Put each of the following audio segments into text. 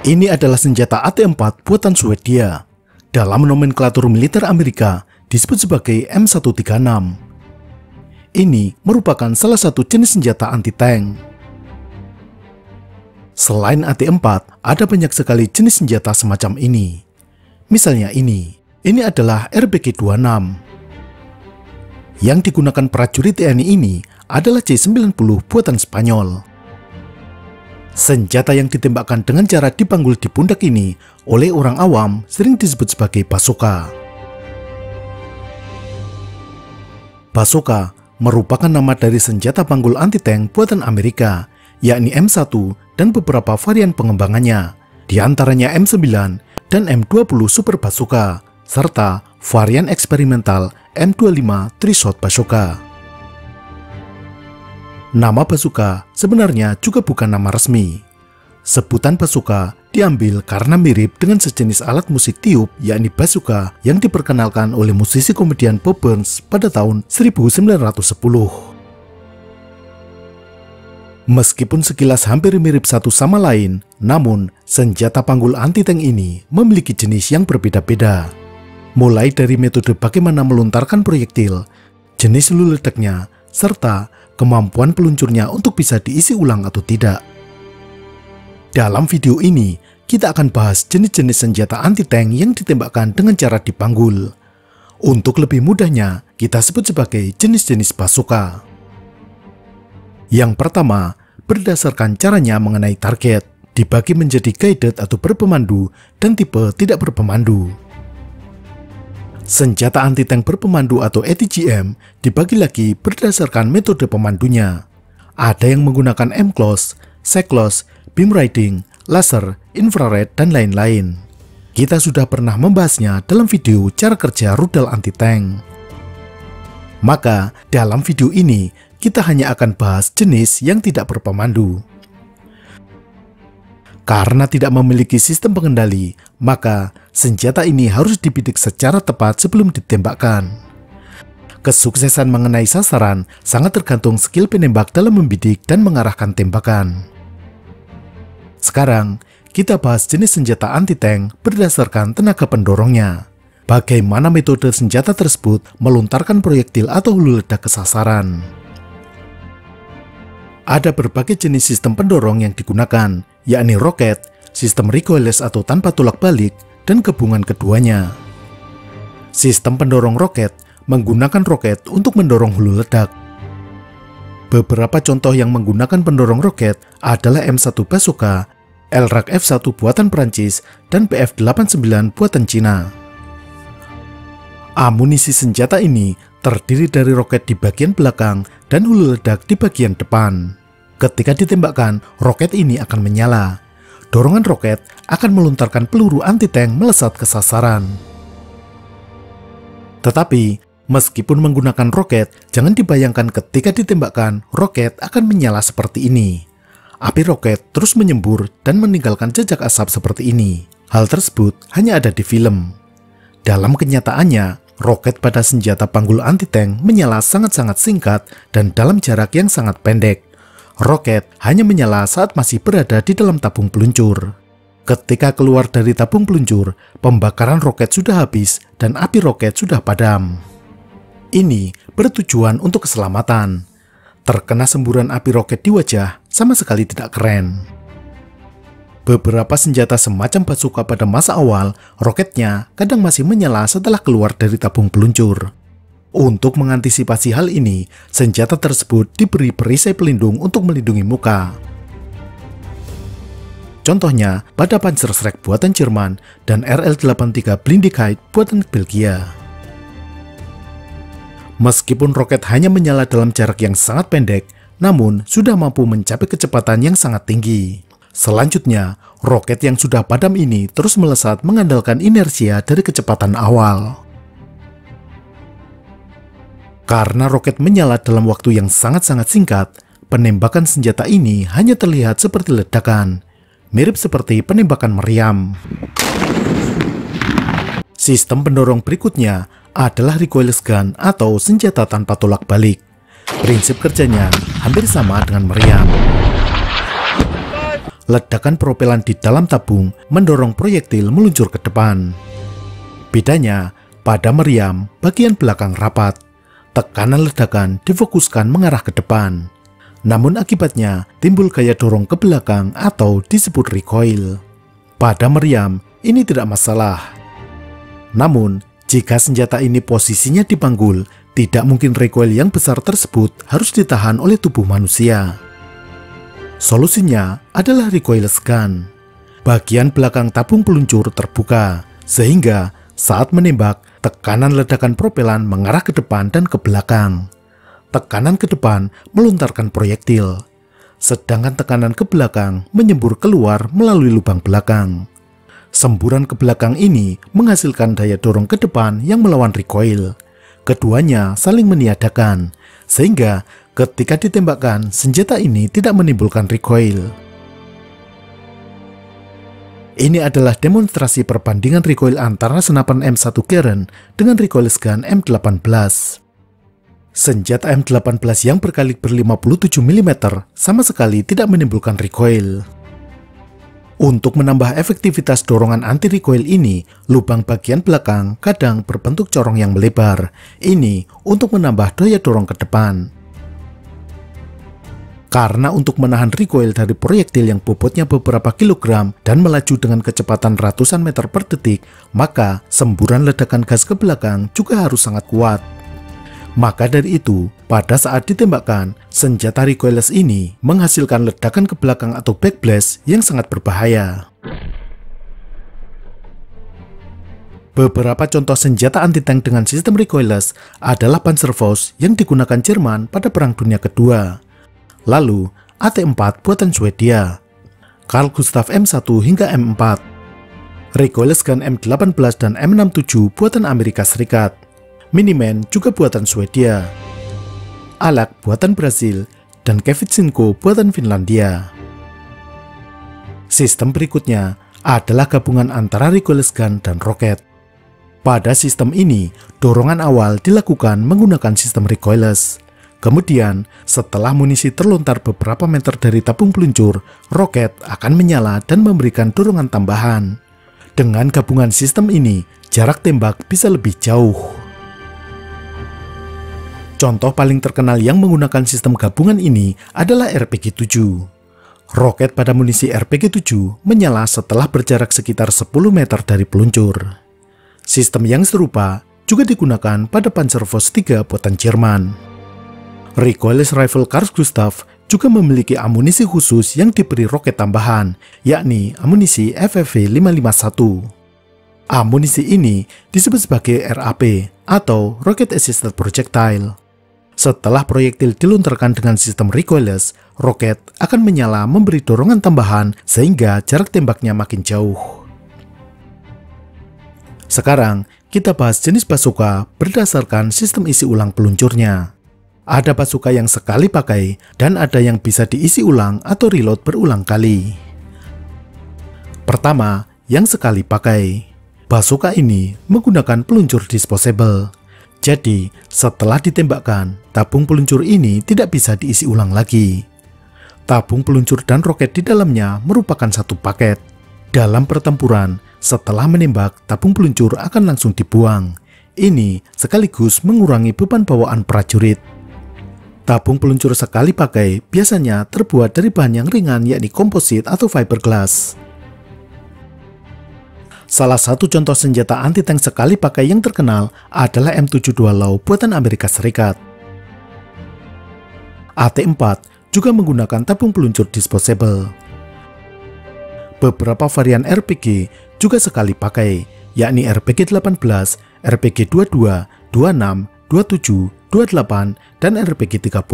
Ini adalah senjata AT-4 buatan Swedia. Dalam nomenklatur militer Amerika disebut sebagai M136. Ini merupakan salah satu jenis senjata anti-tank. Selain AT-4, ada banyak sekali jenis senjata semacam ini. Misalnya ini adalah RBG-26. Yang digunakan prajurit TNI ini adalah J90 buatan Spanyol. Senjata yang ditembakkan dengan cara dipanggul di pundak ini oleh orang awam sering disebut sebagai bazooka. Bazooka merupakan nama dari senjata panggul anti-tank buatan Amerika, yakni M1 dan beberapa varian pengembangannya, di antaranya M9 dan M20 Super Bazooka, serta varian eksperimental M25 Tri-Shot Bazooka. Nama bazooka sebenarnya juga bukan nama resmi. Sebutan bazooka diambil karena mirip dengan sejenis alat musik tiup, yakni bazooka yang diperkenalkan oleh musisi komedian Bob Burns pada tahun 1910. Meskipun sekilas hampir mirip satu sama lain, namun senjata panggul anti-tank ini memiliki jenis yang berbeda-beda. Mulai dari metode bagaimana melontarkan proyektil, jenis hulu ledaknya, serta kemampuan peluncurnya untuk bisa diisi ulang atau tidak. Dalam video ini, kita akan bahas jenis-jenis senjata anti-tank yang ditembakkan dengan cara dipanggul. Untuk lebih mudahnya, kita sebut sebagai jenis-jenis bazooka. Yang pertama, berdasarkan caranya mengenai target, dibagi menjadi guided atau berpemandu dan tipe tidak berpemandu. Senjata anti-tank berpemandu atau ATGM dibagi lagi berdasarkan metode pemandunya. Ada yang menggunakan M-Close, C-Close, beam riding, laser, infrared, dan lain-lain. Kita sudah pernah membahasnya dalam video cara kerja rudal anti-tank. Maka, dalam video ini, kita hanya akan bahas jenis yang tidak berpemandu. Karena tidak memiliki sistem pengendali, maka senjata ini harus dibidik secara tepat sebelum ditembakkan. Kesuksesan mengenai sasaran sangat tergantung skill penembak dalam membidik dan mengarahkan tembakan. Sekarang, kita bahas jenis senjata anti-tank berdasarkan tenaga pendorongnya. Bagaimana metode senjata tersebut melontarkan proyektil atau hulu ledak ke sasaran. Ada berbagai jenis sistem pendorong yang digunakan, yakni roket, sistem recoilless atau tanpa tolak balik, dan gabungan keduanya. Sistem pendorong roket menggunakan roket untuk mendorong hulu ledak. Beberapa contoh yang menggunakan pendorong roket adalah M1 Bazooka, LRAG F1 buatan Prancis, dan PF89 buatan Cina. Amunisi senjata ini terdiri dari roket di bagian belakang dan hulu ledak di bagian depan. Ketika ditembakkan, roket ini akan menyala. Dorongan roket akan melontarkan peluru anti-tank melesat ke sasaran. Tetapi, meskipun menggunakan roket, jangan dibayangkan ketika ditembakkan, roket akan menyala seperti ini. Api roket terus menyembur dan meninggalkan jejak asap seperti ini. Hal tersebut hanya ada di film. Dalam kenyataannya, roket pada senjata panggul anti-tank menyala sangat-sangat singkat dan dalam jarak yang sangat pendek. Roket hanya menyala saat masih berada di dalam tabung peluncur. Ketika keluar dari tabung peluncur, pembakaran roket sudah habis dan api roket sudah padam. Ini bertujuan untuk keselamatan. Terkena semburan api roket di wajah sama sekali tidak keren. Beberapa senjata semacam bazooka pada masa awal, roketnya kadang masih menyala setelah keluar dari tabung peluncur. Untuk mengantisipasi hal ini, senjata tersebut diberi perisai pelindung untuk melindungi muka. Contohnya pada Panzerschreck buatan Jerman dan RL-83 Blindigkeit buatan Belgia. Meskipun roket hanya menyala dalam jarak yang sangat pendek, namun sudah mampu mencapai kecepatan yang sangat tinggi. Selanjutnya, roket yang sudah padam ini terus melesat mengandalkan inersia dari kecepatan awal. Karena roket menyala dalam waktu yang sangat-sangat singkat, penembakan senjata ini hanya terlihat seperti ledakan, mirip seperti penembakan meriam. Sistem pendorong berikutnya adalah recoilless gun atau senjata tanpa tolak balik. Prinsip kerjanya hampir sama dengan meriam. ledakan propelan di dalam tabung mendorong proyektil meluncur ke depan. Bedanya, pada meriam bagian belakang rapat, tekanan ledakan difokuskan mengarah ke depan. Namun akibatnya timbul gaya dorong ke belakang atau disebut recoil. Pada meriam, ini tidak masalah. Namun, jika senjata ini posisinya dipanggul, tidak mungkin recoil yang besar tersebut harus ditahan oleh tubuh manusia. Solusinya adalah recoilless gun. Bagian belakang tabung peluncur terbuka, sehingga saat menembak, tekanan ledakan propelan mengarah ke depan dan ke belakang. Tekanan ke depan melontarkan proyektil, sedangkan tekanan ke belakang menyembur keluar melalui lubang belakang. Semburan ke belakang ini menghasilkan daya dorong ke depan yang melawan recoil. Keduanya saling meniadakan, sehingga ketika ditembakkan, senjata ini tidak menimbulkan recoil. Ini adalah demonstrasi perbandingan recoil antara senapan M1 Garand dengan recoilless gun M18. Senjata M18 yang berkaliber 57 mm sama sekali tidak menimbulkan recoil. Untuk menambah efektivitas dorongan anti-recoil ini, lubang bagian belakang kadang berbentuk corong yang melebar. Ini untuk menambah daya dorong ke depan. Karena untuk menahan recoil dari proyektil yang bobotnya beberapa kilogram dan melaju dengan kecepatan ratusan meter per detik, maka semburan ledakan gas ke belakang juga harus sangat kuat. Maka dari itu, pada saat ditembakkan, senjata recoilless ini menghasilkan ledakan ke belakang atau backblast yang sangat berbahaya. Beberapa contoh senjata anti-tank dengan sistem recoilless adalah Panzerfaust yang digunakan Jerman pada Perang Dunia Kedua. Lalu, AT-4 buatan Swedia, Carl Gustaf M1 hingga M4, recoilless gun M18 dan M67 buatan Amerika Serikat, Miniman juga buatan Swedia, Alak buatan Brasil, dan Kevitsinko buatan Finlandia. Sistem berikutnya adalah gabungan antara recoilless gun dan roket. Pada sistem ini, dorongan awal dilakukan menggunakan sistem recoilless. Kemudian, setelah munisi terlontar beberapa meter dari tabung peluncur, roket akan menyala dan memberikan dorongan tambahan. Dengan gabungan sistem ini, jarak tembak bisa lebih jauh. Contoh paling terkenal yang menggunakan sistem gabungan ini adalah RPG-7. Roket pada munisi RPG-7 menyala setelah berjarak sekitar 10 meter dari peluncur. Sistem yang serupa juga digunakan pada Panzerfaust 3 buatan Jerman. Recoilless rifle Carl Gustaf juga memiliki amunisi khusus yang diberi roket tambahan, yakni amunisi FFV 551. Amunisi ini disebut sebagai RAP atau Rocket Assisted Projectile. Setelah proyektil dilontarkan dengan sistem recoilless, roket akan menyala memberi dorongan tambahan sehingga jarak tembaknya makin jauh. Sekarang, kita bahas jenis bazooka berdasarkan sistem isi ulang peluncurnya. Ada bazooka yang sekali pakai dan ada yang bisa diisi ulang atau reload berulang kali. Pertama, yang sekali pakai. Bazooka ini menggunakan peluncur disposable. Jadi, setelah ditembakkan, tabung peluncur ini tidak bisa diisi ulang lagi. Tabung peluncur dan roket di dalamnya merupakan satu paket. Dalam pertempuran, setelah menembak, tabung peluncur akan langsung dibuang. Ini sekaligus mengurangi beban bawaan prajurit. Tabung peluncur sekali pakai biasanya terbuat dari bahan yang ringan, yakni komposit atau fiberglass. Salah satu contoh senjata anti-tank sekali pakai yang terkenal adalah M72 Law buatan Amerika Serikat. AT-4 juga menggunakan tabung peluncur disposable. Beberapa varian RPG juga sekali pakai, yakni RPG-18, RPG-22, 26, 27, 28, dan RPG-30.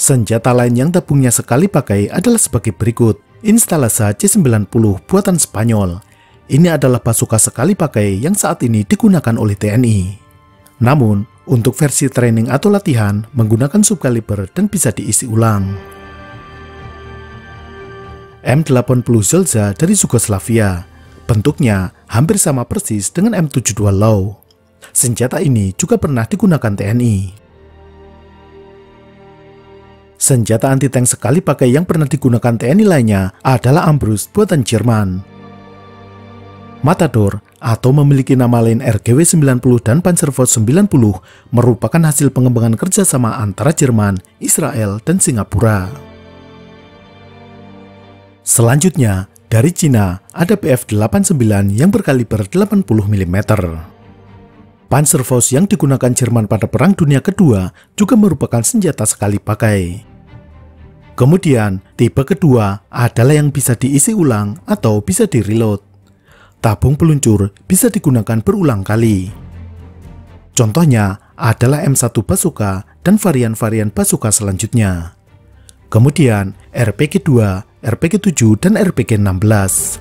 Senjata lain yang tabungnya sekali pakai adalah sebagai berikut. Instalasa C90 buatan Spanyol. Ini adalah bazooka sekali pakai yang saat ini digunakan oleh TNI. Namun, untuk versi training atau latihan menggunakan subkaliber dan bisa diisi ulang. M80 Zolza dari Yugoslavia. Bentuknya hampir sama persis dengan M72 Law. Senjata ini juga pernah digunakan TNI. Senjata anti-tank sekali pakai yang pernah digunakan TNI lainnya adalah Ambrus buatan Jerman. Matador atau memiliki nama lain RGW-90 dan Panzerfaust 90 merupakan hasil pengembangan kerjasama antara Jerman, Israel, dan Singapura. Selanjutnya, dari Cina ada PF-89 yang berkaliber 80 mm. Panzerfaust yang digunakan Jerman pada Perang Dunia Kedua juga merupakan senjata sekali pakai. Kemudian, tipe kedua adalah yang bisa diisi ulang atau bisa di-reload. Tabung peluncur bisa digunakan berulang kali. Contohnya adalah M1 Bazooka dan varian-varian bazooka selanjutnya. Kemudian, RPG-2, RPG-7, dan RPG-16.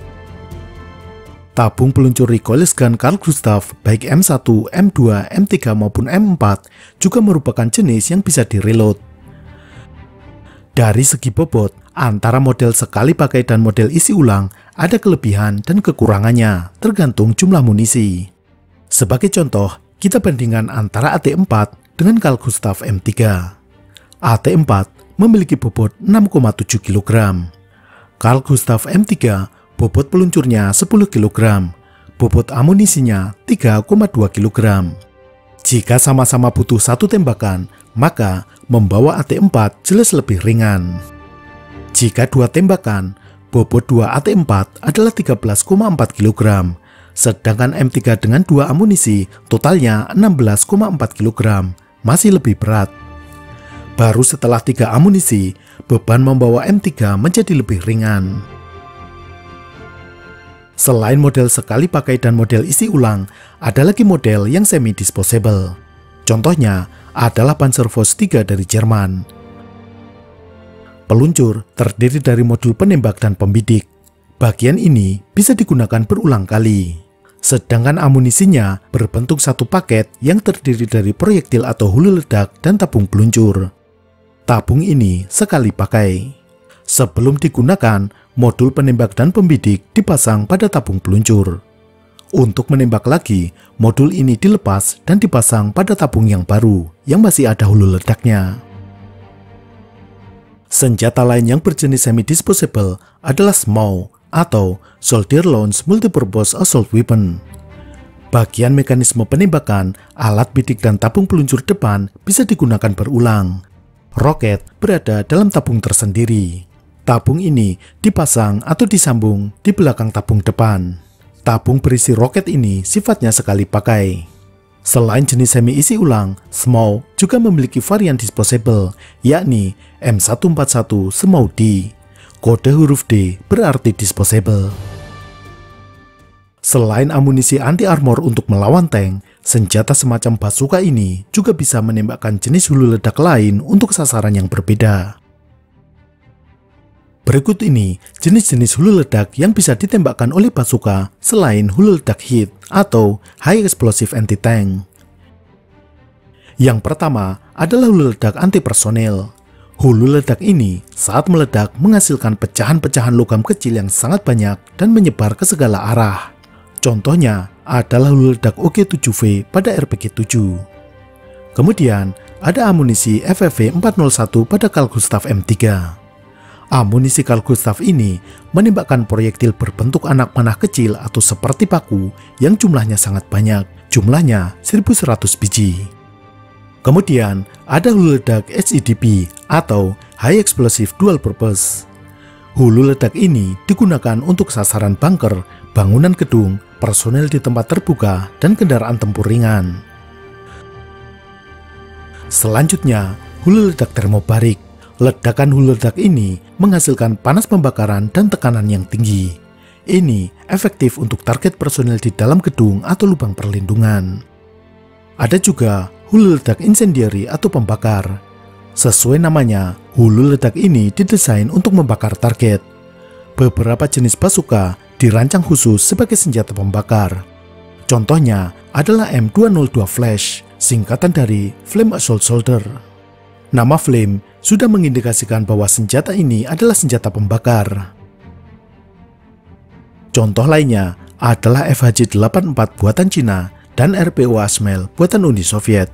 Tabung peluncur recoilless gun Carl Gustav baik M1, M2, M3 maupun M4 juga merupakan jenis yang bisa di-reload. Dari segi bobot, antara model sekali pakai dan model isi ulang ada kelebihan dan kekurangannya, tergantung jumlah munisi. Sebagai contoh, kita bandingkan antara AT4 dengan Carl Gustav M3. AT4 memiliki bobot 6,7 kg. Carl Gustav M3 bobot peluncurnya 10 kg, bobot amunisinya 3,2 kg. Jika sama-sama butuh satu tembakan, maka membawa AT4 jelas lebih ringan. Jika dua tembakan, bobot 2 AT4 adalah 13,4 kg, sedangkan M3 dengan dua amunisi totalnya 16,4 kg, masih lebih berat. Baru setelah 3 amunisi, beban membawa M3 menjadi lebih ringan. Selain model sekali pakai dan model isi ulang, ada lagi model yang semi-disposable. Contohnya adalah Panzerfaust 3 dari Jerman. Peluncur terdiri dari modul penembak dan pembidik. Bagian ini bisa digunakan berulang kali. Sedangkan amunisinya berbentuk satu paket yang terdiri dari proyektil atau hulu ledak dan tabung peluncur. Tabung ini sekali pakai. Sebelum digunakan, modul penembak dan pembidik dipasang pada tabung peluncur. Untuk menembak lagi, modul ini dilepas dan dipasang pada tabung yang baru yang masih ada hulu ledaknya. Senjata lain yang berjenis semi-disposable adalah SMAW atau Soldier Launch Multipurpose Assault Weapon. Bagian mekanisme penembakan, alat bidik dan tabung peluncur depan bisa digunakan berulang. Roket berada dalam tabung tersendiri. Tabung ini dipasang atau disambung di belakang tabung depan. Tabung berisi roket ini sifatnya sekali pakai. Selain jenis semi isi ulang, SMAW juga memiliki varian disposable, yakni M141 SMAW D. Kode huruf D berarti disposable. Selain amunisi anti-armor untuk melawan tank, senjata semacam bazooka ini juga bisa menembakkan jenis hulu ledak lain untuk sasaran yang berbeda. Berikut ini jenis-jenis hulu ledak yang bisa ditembakkan oleh bazooka selain hulu ledak HEAT atau High Explosive Anti-Tank. Yang pertama adalah hulu ledak anti-personel. Hulu ledak ini saat meledak menghasilkan pecahan-pecahan logam kecil yang sangat banyak dan menyebar ke segala arah. Contohnya adalah hulu ledak OG-7V pada RPG-7. Kemudian ada amunisi FFV-401 pada Carl Gustav M3. Amunisi Carl Gustav ini menembakkan proyektil berbentuk anak panah kecil atau seperti paku yang jumlahnya sangat banyak, jumlahnya 1100 biji. Kemudian ada hulu ledak HEDP atau High Explosive Dual Purpose. Hulu ledak ini digunakan untuk sasaran bunker, bangunan gedung, personel di tempat terbuka, dan kendaraan tempur ringan. Selanjutnya, hulu ledak termobarik. Ledakan hulu ledak ini menghasilkan panas pembakaran dan tekanan yang tinggi. Ini efektif untuk target personel di dalam gedung atau lubang perlindungan. Ada juga hulu ledak incendiary atau pembakar. Sesuai namanya, hulu ledak ini didesain untuk membakar target. Beberapa jenis bazooka dirancang khusus sebagai senjata pembakar. Contohnya adalah M202 Flash, singkatan dari Flame Assault Soldier. Nama Flame sudah mengindikasikan bahwa senjata ini adalah senjata pembakar. Contoh lainnya adalah FHJ-84 buatan Cina dan RPO Ashmel buatan Uni Soviet.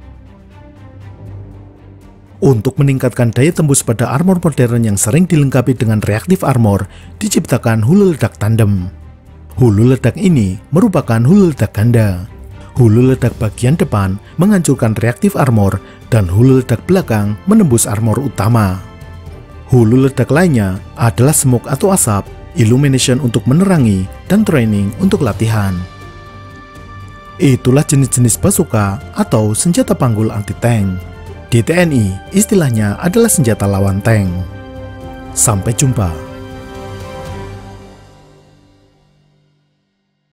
Untuk meningkatkan daya tembus pada armor modern yang sering dilengkapi dengan reaktif armor, diciptakan hulu ledak tandem. Hulu ledak ini merupakan hulu ledak ganda. Hulu ledak bagian depan menghancurkan reaktif armor dan hulu ledak belakang menembus armor utama. Hulu ledak lainnya adalah smoke atau asap, illumination untuk menerangi, dan training untuk latihan. Itulah jenis-jenis bazooka atau senjata panggul anti-tank. Di TNI, istilahnya adalah senjata lawan tank. Sampai jumpa.